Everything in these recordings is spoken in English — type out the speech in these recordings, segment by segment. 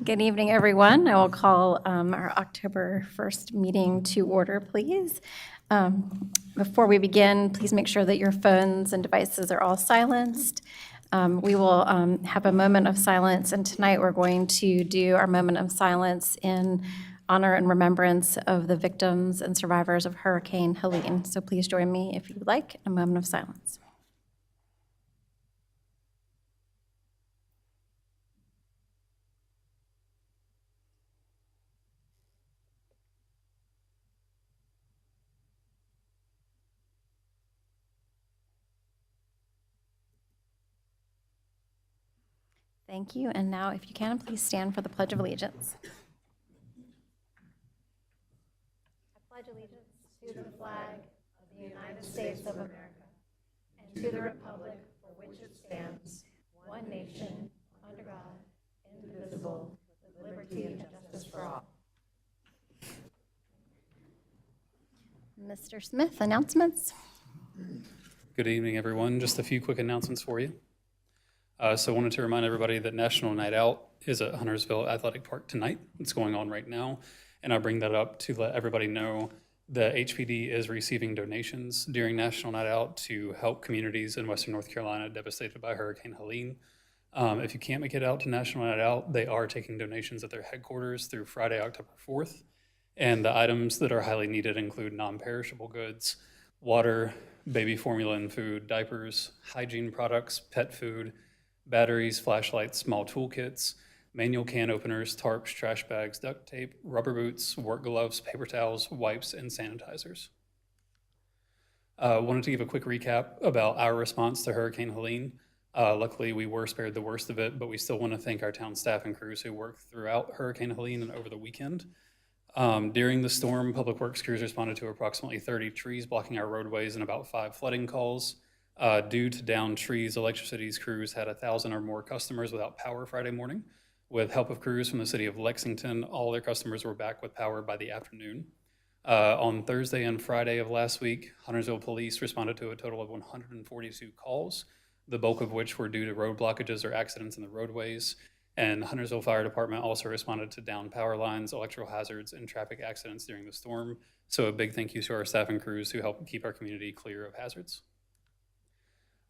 Good evening, everyone. I will call our October 1st meeting to order, please. Before we begin, please make sure that your phones and devices are all silenced. We will have a moment of silence, and tonight we're going to do our moment of silence in honor and remembrance of the victims and survivors of Hurricane Helene. So please join me, if you would like, in a moment of silence. Thank you. And now, if you can, please stand for the Pledge of Allegiance. I pledge allegiance to the flag of the United States of America and to the republic for which it stands, one nation, under God, indivisible, with liberty and justice for all. Mr. Smith, announcements. Good evening, everyone. Just a few quick announcements for you. So I wanted to remind everybody that National Night Out is at Huntersville Athletic Park tonight. It's going on right now. And I bring that up to let everybody know that HPD is receiving donations during National Night Out to help communities in Western North Carolina devastated by Hurricane Helene. If you can't make it out to National Night Out, they are taking donations at their headquarters through Friday, October 4th. And the items that are highly needed include non-perishable goods, water, baby formula and food, diapers, hygiene products, pet food, batteries, flashlights, small toolkits, manual can openers, tarps, trash bags, duct tape, rubber boots, work gloves, paper towels, wipes, and sanitizers. Wanted to give a quick recap about our response to Hurricane Helene. Luckily, we were spared the worst of it, but we still want to thank our town staff and crews who worked throughout Hurricane Helene and over the weekend. During the storm, Public Works crews responded to approximately 30 trees blocking our roadways and about 5 flooding calls. Due to downed trees, Electricity's crews had 1,000 or more customers without power Friday morning. With help of crews from the city of Lexington, all their customers were back with power by the afternoon. On Thursday and Friday of last week, Huntersville police responded to a total of 142 calls, the bulk of which were due to road blockages or accidents in the roadways. And Huntersville Fire Department also responded to downed power lines, electrical hazards, and traffic accidents during the storm. So a big thank you to our staff and crews who helped keep our community clear of hazards.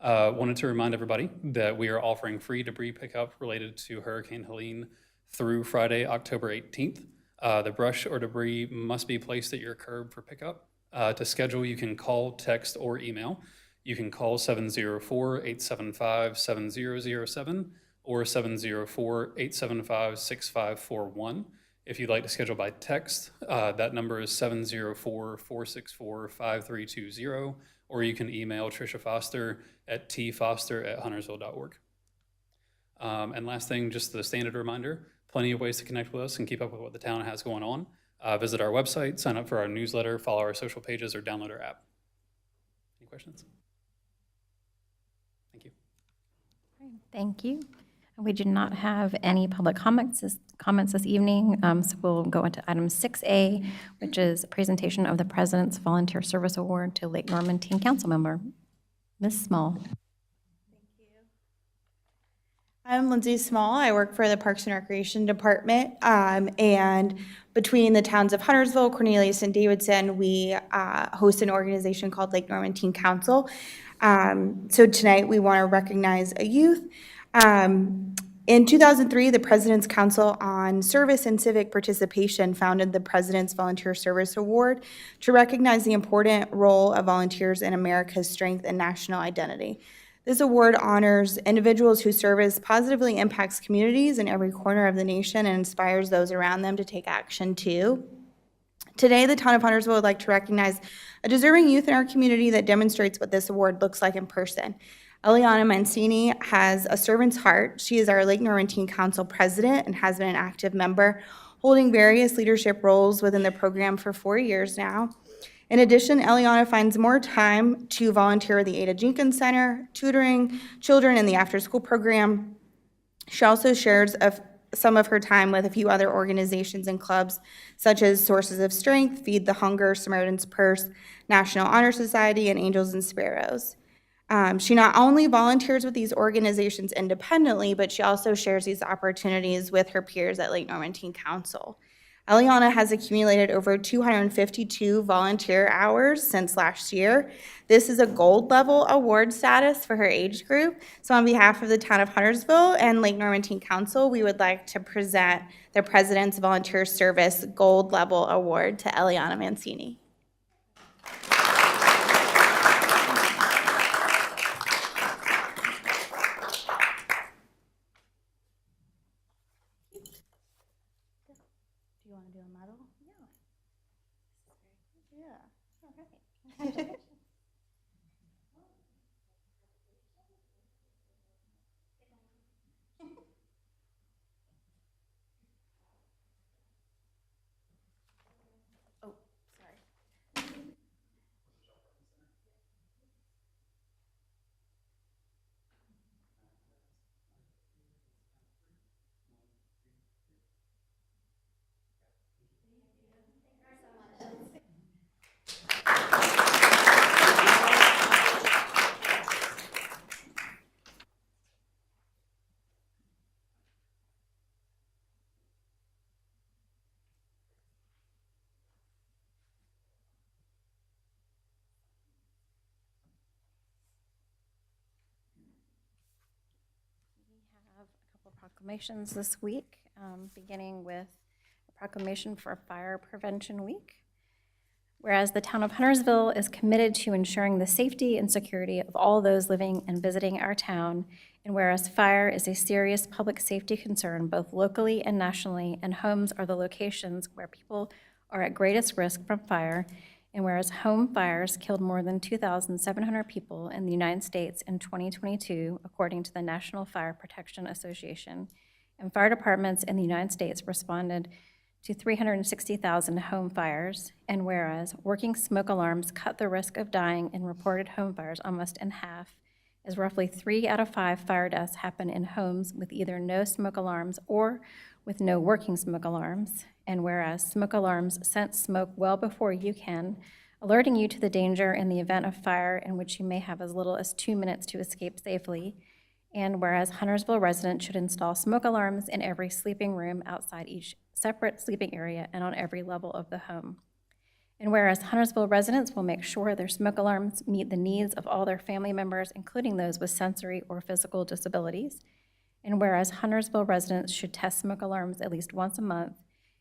Wanted to remind everybody that we are offering free debris pickup related to Hurricane Helene through Friday, October 18th. The brush or debris must be placed at your curb for pickup. To schedule, you can call, text, or email. You can call 704-875-7007 or 704-875-6541. If you'd like to schedule by text, that number is 704-464-5320. Or you can email Tricia Foster at tfoster@huntersville.org. And last thing, just the standard reminder, plenty of ways to connect with us and keep up with what the town has going on. Visit our website, sign up for our newsletter, follow our social pages, or download our app. Any questions? Thank you. Thank you. We do not have any public comments this evening, so we'll go into item 6A, which is a presentation of the President's Volunteer Service Award to Lake Norman Teen Council member, Ms. Small. Thank you. I'm Lindsay Small. I work for the Parks and Recreation Department, and between the towns of Huntersville, Cornelius, and Davidson, we host an organization called Lake Norman Teen Council. So tonight we want to recognize a youth. In 2003, the President's Council on Service and Civic Participation founded the President's Volunteer Service Award to recognize the important role of volunteers in America's strength and national identity. This award honors individuals whose service positively impacts communities in every corner of the nation and inspires those around them to take action too. Today, the town of Huntersville would like to recognize a deserving youth in our community that demonstrates what this award looks like in person. Eliana Mancini has a servant's heart. She is our Lake Norman Teen Council president and has been an active member, holding various leadership roles within the program for 4 years now. In addition, Eliana finds more time to volunteer at the Ada Jenkins Center, tutoring children in the after-school program. She also shares some of her time with a few other organizations and clubs, such as Sources of Strength, Feed the Hunger, Samaritan's Purse, National Honor Society, and Angels and Sparrows. She not only volunteers with these organizations independently, but she also shares these opportunities with her peers at Lake Norman Teen Council. Eliana has accumulated over 252 volunteer hours since last year. This is a gold level award status for her age group. So on behalf of the town of Huntersville and Lake Norman Teen Council, we would like to present the President's Volunteer Service Gold Level Award to Eliana Mancini. Do you want to do a medal? Yeah. Oh, sorry. Have a couple of proclamations this week, beginning with a proclamation for Fire Prevention Week. Whereas the town of Huntersville is committed to ensuring the safety and security of all those living and visiting our town, and whereas fire is a serious public safety concern both locally and nationally, and homes are the locations where people are at greatest risk from fire, and whereas home fires killed more than 2,700 people in the United States in 2022, according to the National Fire Protection Association, and fire departments in the United States responded to 360,000 home fires, and whereas working smoke alarms cut the risk of dying in reported home fires almost in half, as roughly 3 out of 5 fire deaths happen in homes with either no smoke alarms or with no working smoke alarms, and whereas smoke alarms sense smoke well before you can, alerting you to the danger in the event of fire in which you may have as little as 2 minutes to escape safely, and whereas Huntersville residents should install smoke alarms in every sleeping room outside each separate sleeping area and on every level of the home. And whereas Huntersville residents will make sure their smoke alarms meet the needs of all their family members, including those with sensory or physical disabilities. And whereas Huntersville residents should test smoke alarms at least once a month.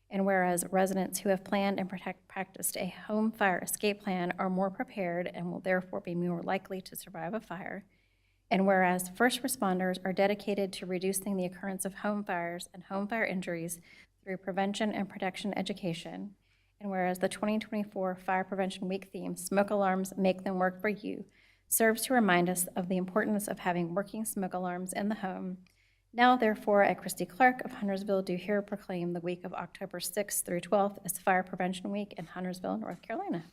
And whereas residents who have planned and practiced a home fire escape plan are more prepared and will therefore be more likely to survive a fire. And whereas first responders are dedicated to reducing the occurrence of home fires and home fire injuries through prevention and protection education. And whereas the 2024 Fire Prevention Week theme, Smoke Alarms Make Them Work for You, serves to remind us of the importance of having working smoke alarms in the home. Now, therefore, I, Christy Clark of Huntersville, do here proclaim the week of October 6th through 12th as Fire Prevention Week in Huntersville, North Carolina.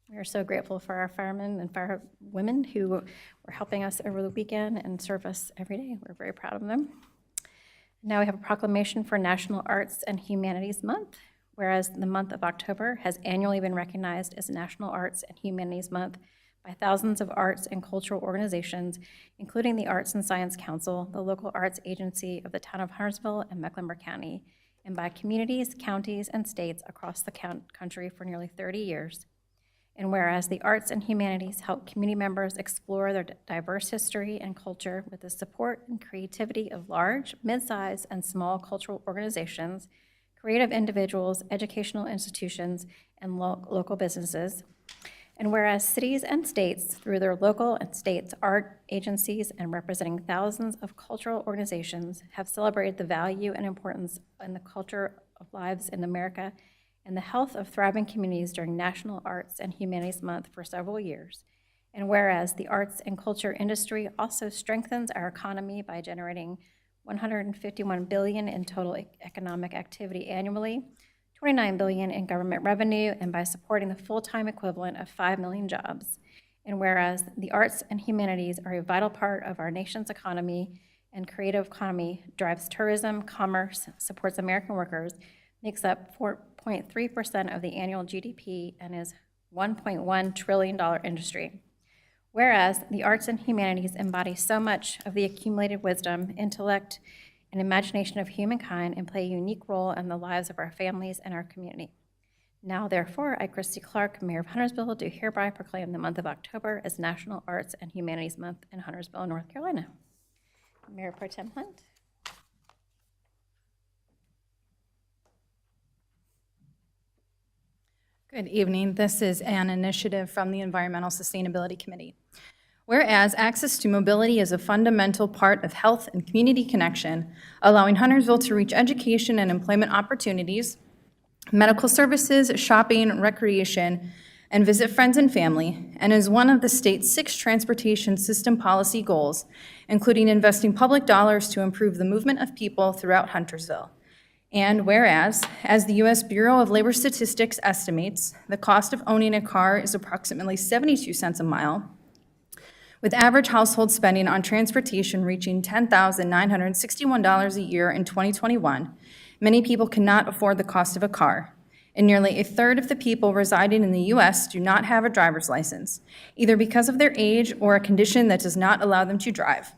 We are so grateful for our firemen and firewomen who were helping us over the weekend and serve us every day. We're very proud of them. Now we have a proclamation for National Arts and Humanities Month, whereas the month of October has annually been recognized as National Arts and Humanities Month by thousands of arts and cultural organizations, including the Arts and Science Council, the local arts agency of the town of Huntersville and Mecklenburg County, and by communities, counties, and states across the country for nearly 30 years. And whereas the arts and humanities help community members explore their diverse history and culture with the support and creativity of large, mid-sized, and small cultural organizations, creative individuals, educational institutions, and local businesses. And whereas cities and states, through their local and states art agencies and representing thousands of cultural organizations, have celebrated the value and importance in the culture of lives in America and the health of thriving communities during National Arts and Humanities Month for several years. And whereas the arts and culture industry also strengthens our economy by generating $151 billion in total economic activity annually, $29 billion in government revenue, and by supporting the full-time equivalent of 5 million jobs. And whereas the arts and humanities are a vital part of our nation's economy, and creative economy drives tourism, commerce, supports American workers, makes up 4.3% of the annual GDP, and is $1.1 trillion industry. Whereas the arts and humanities embody so much of the accumulated wisdom, intellect, and imagination of humankind and play a unique role in the lives of our families and our community. Now, therefore, I, Christy Clark, Mayor of Huntersville, do hereby proclaim the month of October as National Arts and Humanities Month in Huntersville, North Carolina. Mayor Pro Tem Hunt. Good evening. This is an initiative from the Environmental Sustainability Committee. Whereas access to mobility is a fundamental part of health and community connection, allowing Huntersville to reach education and employment opportunities, medical services, shopping, recreation, and visit friends and family, and is one of the state's 6 transportation system policy goals, including investing public dollars to improve the movement of people throughout Huntersville. And whereas, as the U.S. Bureau of Labor Statistics estimates, the cost of owning a car is approximately 72 cents a mile, with average household spending on transportation reaching $10,961 a year in 2021, many people cannot afford the cost of a car, and nearly a third of the people residing in the U.S. do not have a driver's license, either because of their age or a condition that does not allow them to drive.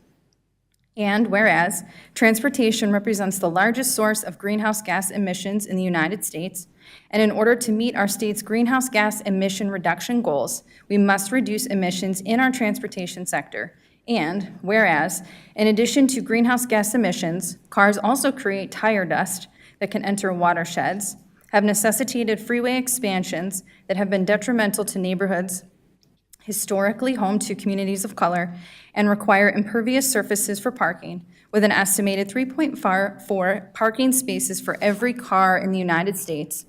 And whereas transportation represents the largest source of greenhouse gas emissions in the United States, and in order to meet our state's greenhouse gas emission reduction goals, we must reduce emissions in our transportation sector. And whereas, in addition to greenhouse gas emissions, cars also create tire dust that can enter watersheds, have necessitated freeway expansions that have been detrimental to neighborhoods historically home to communities of color, and require impervious surfaces for parking, with an estimated 3.4 parking spaces for every car in the United States,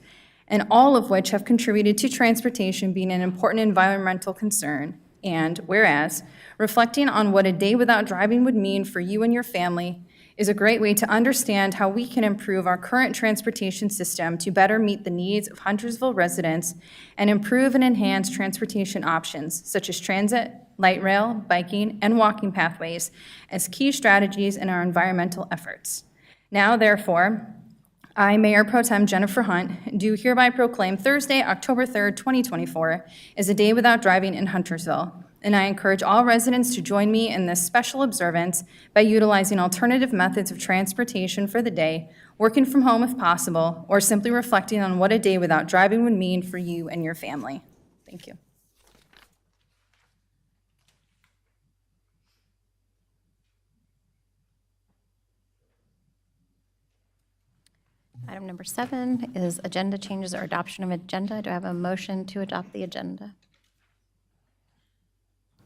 and all of which have contributed to transportation being an important environmental concern. And whereas, reflecting on what a day without driving would mean for you and your family is a great way to understand how we can improve our current transportation system to better meet the needs of Huntersville residents and improve and enhance transportation options such as transit, light rail, biking, and walking pathways as key strategies in our environmental efforts. Now, therefore, I, Mayor Pro Tem Jennifer Hunt, do hereby proclaim Thursday, October 3rd, 2024, as a day without driving in Huntersville. And I encourage all residents to join me in this special observance by utilizing alternative methods of transportation for the day, working from home if possible, or simply reflecting on what a day without driving would mean for you and your family. Thank you. Item number 7 is agenda changes or adoption of agenda. Do I have a motion to adopt the agenda?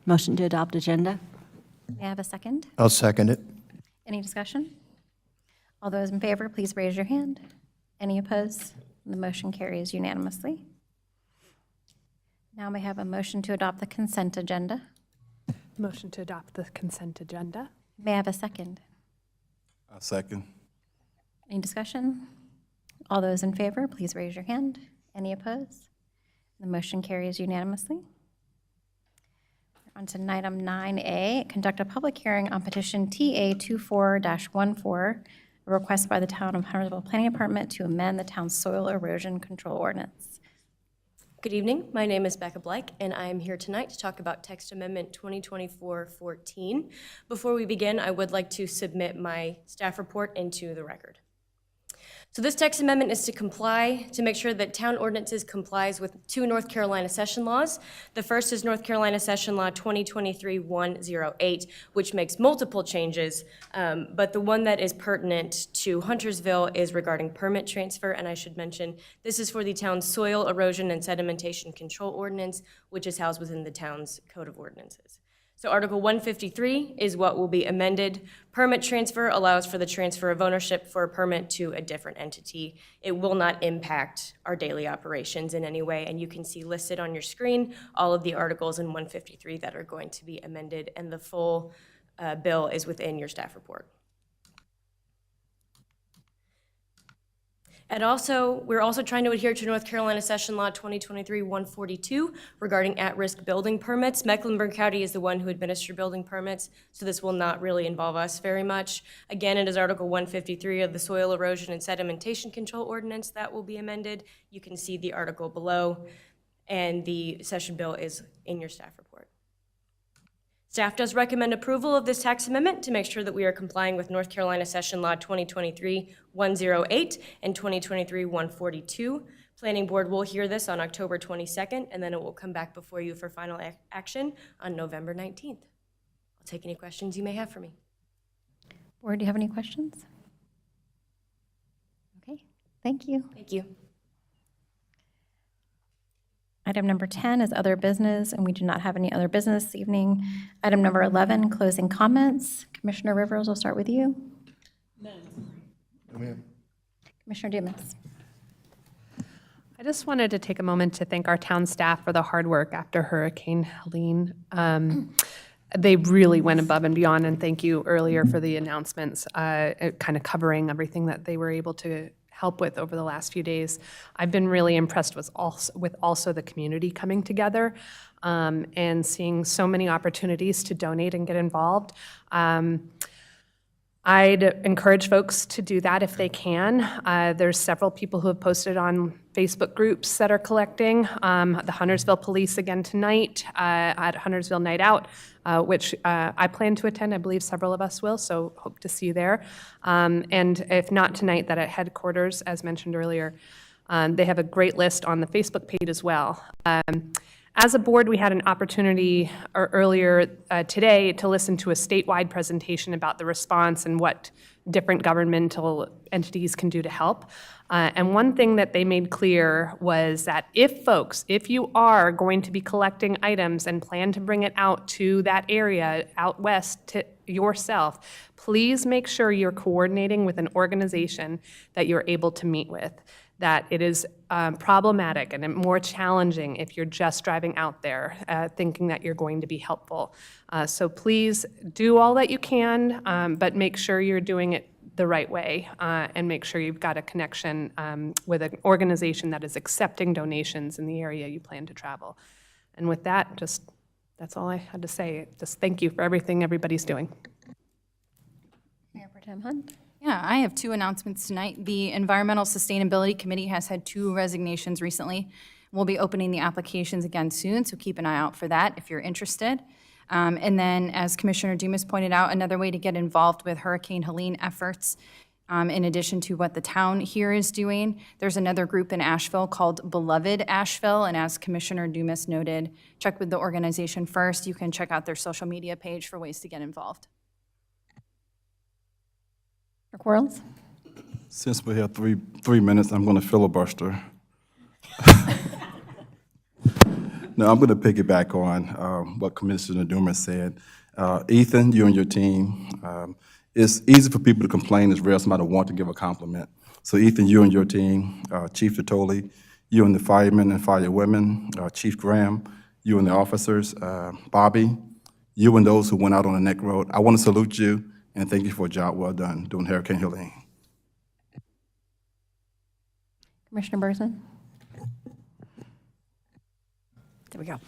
Motion to adopt agenda? May I have a second? I'll second it. Any discussion? All those in favor, please raise your hand. Any opposed? The motion carries unanimously. Now may I have a motion to adopt the consent agenda? Motion to adopt the consent agenda. May I have a second? I'll second. Any discussion? All those in favor, please raise your hand. Any opposed? The motion carries unanimously. On to item 9A, conduct a public hearing on petition TA 24-14, a request by the Town of Huntersville Planning Department to amend the town's soil erosion control ordinance. Good evening. My name is Becca Blake, and I am here tonight to talk about Text Amendment 2024-14. Before we begin, I would like to submit my staff report into the record. So this text amendment is to make sure that town ordinances complies with 2 North Carolina session laws. The first is North Carolina Session Law 2023-108, which makes multiple changes, but the one that is pertinent to Huntersville is regarding permit transfer, and I should mention this is for the town's soil erosion and sedimentation control ordinance, which is housed within the town's code of ordinances. So Article 153 is what will be amended. Permit transfer allows for the transfer of ownership for a permit to a different entity. It will not impact our daily operations in any way, and you can see listed on your screen all of the articles in 153 that are going to be amended, and the full bill is within your staff report. And we're also trying to adhere to North Carolina Session Law 2023-142 regarding at-risk building permits. Mecklenburg County is the one who administers building permits, so this will not really involve us very much. Again, it is Article 153 of the Soil Erosion and Sedimentation Control Ordinance that will be amended. You can see the article below, and the session bill is in your staff report. Staff does recommend approval of this tax amendment to make sure that we are complying with North Carolina Session Law 2023-108 and 2023-142. Planning Board will hear this on October 22nd, and then it will come back before you for final action on November 19th. I'll take any questions you may have for me. Board, do you have any questions? Okay, thank you. Thank you. Item number 10 is other business, and we do not have any other business this evening. Item number 11, closing comments. Commissioner Rivers, we'll start with you. Commissioner Dumas. I just wanted to take a moment to thank our town staff for the hard work after Hurricane Helene. They really went above and beyond, and thank you earlier for the announcements, kind of covering everything that they were able to help with over the last few days. I've been really impressed with also the community coming together and seeing so many opportunities to donate and get involved. I'd encourage folks to do that if they can. There's several people who have posted on Facebook groups that are collecting. The Huntersville Police again tonight at Huntersville Night Out, which I plan to attend. I believe several of us will, so hope to see you there. And if not tonight, that at headquarters, as mentioned earlier, they have a great list on the Facebook page as well. As a board, we had an opportunity earlier today to listen to a statewide presentation about the response and what different governmental entities can do to help. And one thing that they made clear was that if you are going to be collecting items and plan to bring it out to that area out west to yourself, please make sure you're coordinating with an organization that you're able to meet with. That it is problematic and more challenging if you're just driving out there thinking that you're going to be helpful. So please do all that you can, but make sure you're doing it the right way and make sure you've got a connection with an organization that is accepting donations in the area you plan to travel. And with that, that's all I had to say. Just thank you for everything everybody's doing. Mayor Pro Tem Hunt. Yeah, I have two announcements tonight. The Environmental Sustainability Committee has had 2 resignations recently. We'll be opening the applications again soon, so keep an eye out for that if you're interested. And then, as Commissioner Dumas pointed out, another way to get involved with Hurricane Helene efforts, in addition to what the town here is doing, there's another group in Asheville called Beloved Asheville, and as Commissioner Dumas noted, check with the organization first. You can check out their social media page for ways to get involved. Mr. Quarles. Since we have three minutes, I'm going to filibuster. No, I'm going to piggyback on what Commissioner Dumas said. Ethan, you and your team, it's easy for people to complain. It's rare somebody want to give a compliment. So Ethan, you and your team, Chief Tottoli, you and the firemen and firewomen, Chief Graham, you and the officers, Bobby, you and those who went out on the neck road. I want to salute you and thank you for a job well done during Hurricane Helene. Commissioner Berthen. There we go.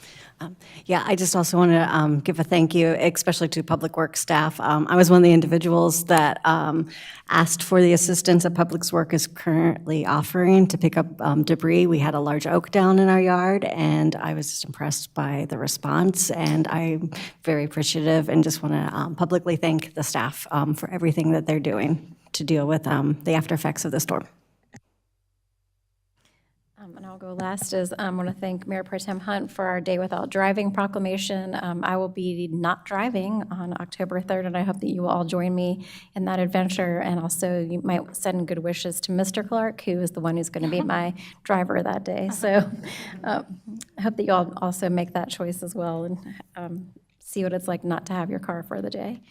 Yeah, I just also want to give a thank you, especially to Public Works staff. I was one of the individuals that asked for the assistance that Public Works is currently offering to pick up debris. We had a large oak down in our yard, and I was just impressed by the response, and I'm very appreciative and just want to publicly thank the staff for everything that they're doing to deal with the after effects of the storm. And I'll go last is I want to thank Mayor Pro Tem Hunt for our Day Without Driving proclamation. I will be not driving on October 3rd, and I hope that you will all join me in that adventure. And also, you might send good wishes to Mr. Clark, who is the one who's going to be my driver that day. So I hope that you all also make that choice as well and see what it's like not to have your car for the day.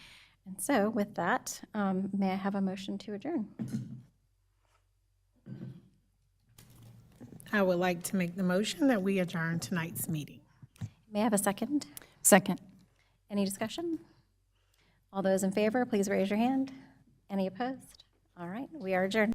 And so with that, may I have a motion to adjourn? I would like to make the motion that we adjourn tonight's meeting. May I have a second? Second. Any discussion? All those in favor, please raise your hand. Any opposed? All right, we are adjourned.